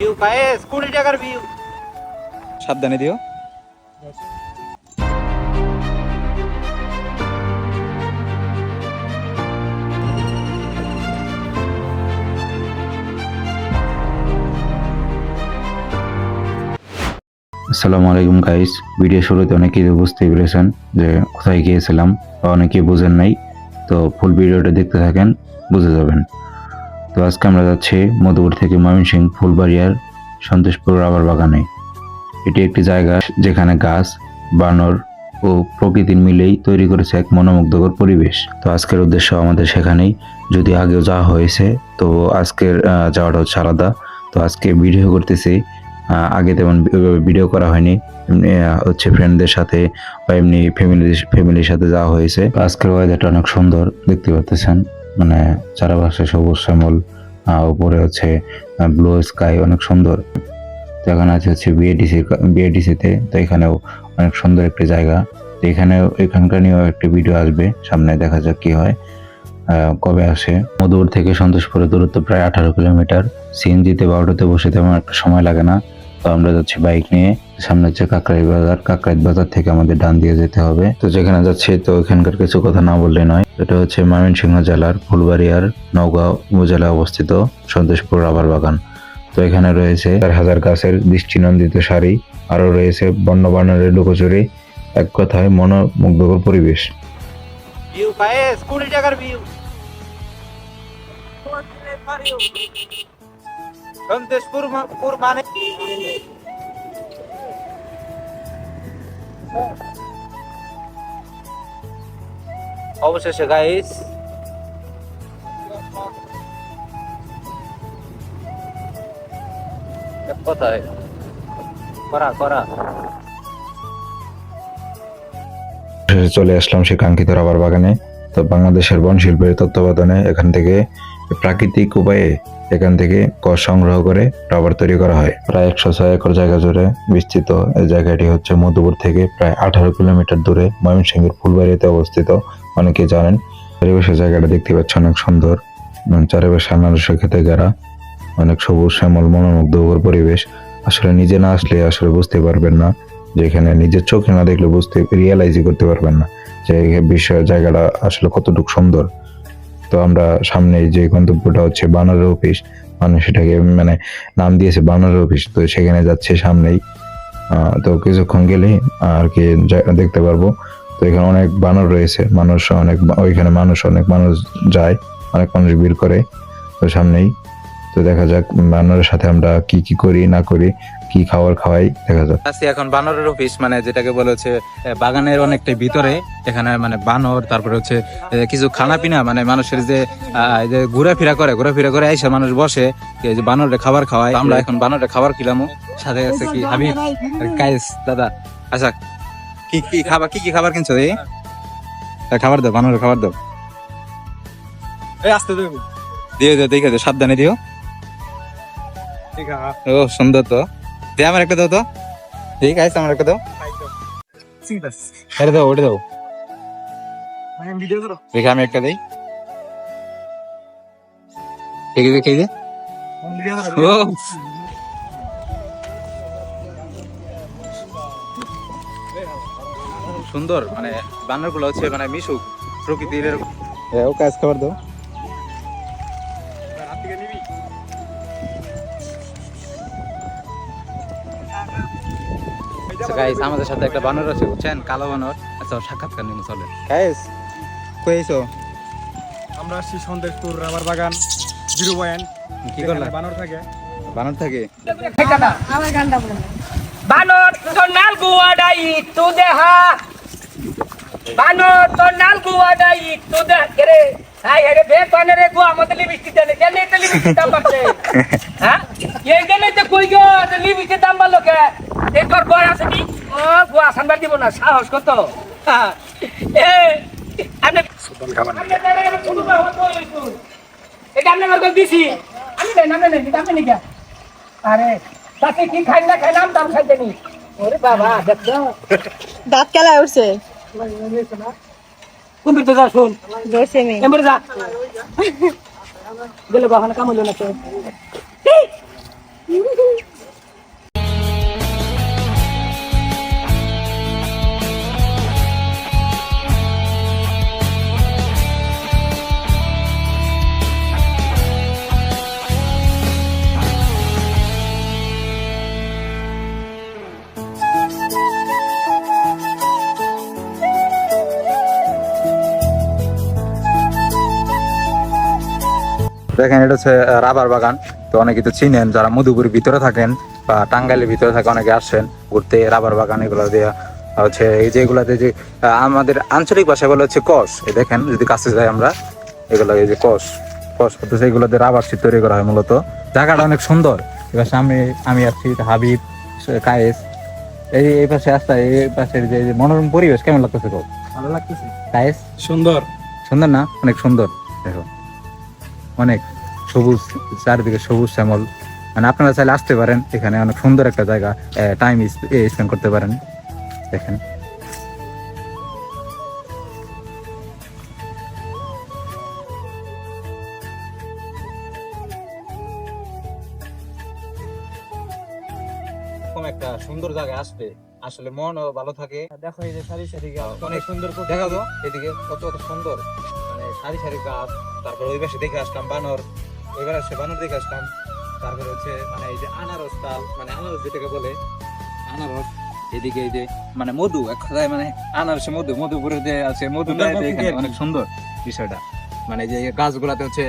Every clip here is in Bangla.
ভিউ গাইস 20 টাকার ভিউ সাবধানে দিও। আসসালামু আলাইকুম গাইস, ভিডিও শুরুতে অনেকেই বুঝতে পেরেছেন যে কোথায় গিয়েছিলাম বা অনেকেই বুঝেন নাই, তো ফুল ভিডিওটা দেখতে থাকেন, বুঝে যাবেন। তো আজকে আমরা যাচ্ছি মধুপুর থেকে ময়মনসিংহ ফুলবাড়িয়ার সন্তোষপুর রাবার বাগানে। এটি একটি জায়গা যেখানে গাছ, বানর ও প্রকৃতির মিলেই তৈরি করেছে এক মনোমুগ্ধকর পরিবেশ। তো আজকের উদ্দেশ্য আমাদের সেখানেই, যদি আগেও যাওয়া হয়েছে তো আজকের যাওয়াটা হচ্ছে আলাদা। তো আজকে ভিডিও করতেছি, আগে তেমন ভিডিও করা হয়নি, হচ্ছে ফ্রেন্ডদের সাথে বা এমনি ফ্যামিলির সাথে যাওয়া হয়েছে। আজকের ওয়েদারটা অনেক সুন্দর দেখতে পাচ্ছেন, মানে চারপাশে সবুজ শ্যামল, উপরে হচ্ছে ব্লু স্কাই, অনেক সুন্দর। তো এখানে আছে হচ্ছে বিএডিসিতে, তো এখানেও অনেক সুন্দর একটি জায়গা। তো এখানকার নিয়েও একটি ভিডিও আসবে সামনে, দেখা যাক কি হয়, কবে আসে। মধুপুর থেকে সন্তোষপুরের দূরত্ব প্রায় 18 কিলোমিটার। সিএনজিতে বা অটোতে বসে তেমন একটা সময় লাগে না। তো আমরা যাচ্ছি বাইক নিয়ে। সামনে হচ্ছে কাকরাইত বাজার থেকে আমাদের ডান দিয়ে যেতে হবে। তো যেখানে যাচ্ছি, তো এখানকার কিছু কথা না বললে নয়। এটা হচ্ছে ময়মনসিংহ জেলার ফুলবাড়িয়ার নওগাঁ উপজেলায় অবস্থিত সন্তোষপুর রাবার বাগান। তো এখানে রয়েছে 4,000 গাছের দৃষ্টিনন্দিত সারি, আরো রয়েছে বন্যবানরের লুকোচুরি, এক কথায় মনোমুগ্ধকর পরিবেশ। ভিউ গাইস 20 টাকার ভিউ সন্তোষপুর মানে অবশেষে গাইস কোথায় করা চলে আসলাম সে কাঙ্ক্ষিত রাবার বাগানে। তো বাংলাদেশের বন শিল্পের তত্ত্বাবধানে এখান থেকে প্রাকৃতিক উপায়ে এখান থেকে কষ সংগ্রহ করে রাবার তৈরি করা হয়। প্রায় 106 একর জায়গা জুড়ে বিস্তৃত এই জায়গাটি হচ্ছে মধুপুর থেকে প্রায় 18 কিলোমিটার দূরে ময়মনসিংহের ফুলবাড়িতে অবস্থিত। অনেকে জানেন। পরিবেশের জায়গাটা দেখতে পাচ্ছেন অনেক সুন্দর, চারিপাশে আনারসের খেতে ঘেরা, অনেক সবুজ শ্যামল মনোমুগ্ধকর পরিবেশ। আসলে নিজে না আসলে আসলে বুঝতে পারবেন না, যে এখানে নিজের চোখে না দেখলে রিয়েলাইজই করতে পারবেন না যে জায়গাটা আসলে কতটুকু সুন্দর। তো আমরা সামনে যে গন্তব্যটা হচ্ছে বানরের অফিস, মানুষ সেটাকে মানে নাম দিয়েছে বানরের অফিস। তো সেখানে যাচ্ছে সামনেই, তো কিছুক্ষণ গেলে আর কি দেখতে পারবো। তো এখানে অনেক বানর রয়েছে, অনেক মানুষ যায়, অনেক মানুষ ভিড় করে। তো সামনেই, তো দেখা যাক বানরের সাথে আমরা কি করি না করি, কি খাবার খাওয়াই, দেখা যাক। আছি এখন বানরের অফিস, মানে যেটাকে বলে হচ্ছে বাগানের অনেকটাই ভিতরে। এখানে মানে বানর, তারপরে হচ্ছে কিছু খানা পিনা, মানে মানুষের যে ঘোরাফেরা করে আইসা মানুষ বসে, এই যে বানরের খাবার খাওয়ায়। আমরা এখন বানরের খাবার খেলাম, সাথে আছে কি হাবিব আর কায়েস দাদা। আচ্ছা, কি খাবার কিনছো? এই খাবার দাও, বানরের খাবার দাও। আসতে দেবো, দিও দেখে দিও, সাবধানে দিও। ও সুন্দর তো, দে আমার একটা দাও তো। ঠিক আছে, আমার একটা দাও। এটা দাও, ওটা দাও, দেখে আমি একটা দিই। খেয়ে দে। ও সুন্দর, মানে বানর গুলো হচ্ছে মানে মিশুক প্রকৃতির। ও কাজ খাবার দাও। গাইস, আমাদের সাথে একটা বানর আছে, বুঝছেন, কালো বানর। আচ্ছা, সাক্ষাৎকার নিয়ে চলে। গাইস কইছো আমরা আসছি সন্তোষপুর রাবার বাগান 0 পয়েন্ট। কি করলা? বানর থাকে বানর তো নাল গুয়াডাই তো দেহা, বানর তো নাল গুয়াডাই তো দেখ রে। হাই রে বে বানরে গো আমাদের লিপস্টিক দেনে কেন এটা লিপস্টিক দাম বাড়ছে? হ্যাঁ, এই গেলে তো কই গো লিপস্টিক দাম বাড়লো কে? একবার বয় আছে কি? ও গো আসান বাড় দিব না, সাহস কত? হ্যাঁ, এ আপনি সুবন খাবার না, এটা আপনি আমার দিছি, আমি নেই দাম নেই কে? আরে তাকে কি খাই না খাইলাম, দাম খাইতে নি। ওরে বাবা, দেখো দাঁত কেলা উঠছে। কোন দিকে যা শুন, ধরছে মি এমরে যা গেলে বাহানা কাম হলো না তো। দেখেন এটা হচ্ছে রাবার বাগান। তো অনেকে তো চিনেন, যারা মধুপুরের ভিতরে থাকেন বা টাঙ্গাইলের ভিতরে থাকে অনেকে আসেন ঘুরতে। রাবার বাগান এগুলো দিয়ে হচ্ছে এই যে এগুলাতে যে আমাদের আঞ্চলিক ভাষায় বলে হচ্ছে কষ। এই দেখেন যদি কাছে যাই আমরা, এগুলো এই যে কষ করতেছে, এগুলোতে রাবার শীত তৈরি করা হয় মূলত। জায়গাটা অনেক সুন্দর। এবার সামনে আমি আসছি, হাবিব, কায়েস, এই পাশে আসতে, এই পাশের যে মনোরম পরিবেশ কেমন লাগতেছে? ভালো লাগতেছে, কায়েস সুন্দর। সুন্দর না? অনেক সুন্দর। দেখো অনেক সবুজ, চারিদিকে সবুজ শ্যামল। মানে আপনারা চাইলে আসতে পারেন এখানে, অনেক সুন্দর একটা জায়গা, টাইম স্পেন্ড করতে পারেন। দেখেন একটা সুন্দর জায়গায় আসবে, আসলে মনও ভালো থাকে। দেখো এই যে সারি সারি গাছ, অনেক সুন্দর দেখা তো এদিকে কত কত সুন্দর, মানে সারি সারি গাছ। তারপর ওই পাশে দেখে আসলাম বানর, ওইবার আসে বানর দেখে আসলাম। তারপরে হচ্ছে মানে এই যে আনারস তাল, মানে আনারস যেটাকে বলে আনারস। এদিকে এই যে মানে মধু, এক কথায় মানে আনারসে মধু, মধুপুরে যে আছে মধুটা, এখানে অনেক সুন্দর বিষয়টা। মানে যে গাছগুলাতে হচ্ছে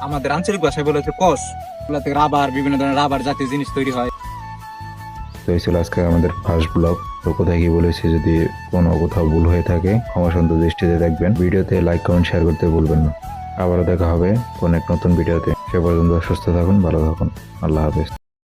আমাদের আঞ্চলিক ভাষায় বলে হচ্ছে কষ, গুলাতে রাবার, বিভিন্ন ধরনের রাবার জাতীয় জিনিস তৈরি হয়। তো এই ছিল আজকে আমাদের ফার্স্ট ব্লগ। তো কোথায় কি বলেছি, যদি কোথাও ভুল হয়ে থাকে ক্ষমা সুন্দর দৃষ্টিতে দেখবেন। ভিডিওতে লাইক কমেন্ট শেয়ার করতে ভুলবেন না। আবারও দেখা হবে কোন এক নতুন ভিডিওতে। সে পর্যন্ত সুস্থ থাকুন, ভালো থাকুন, আল্লাহ হাফেজ।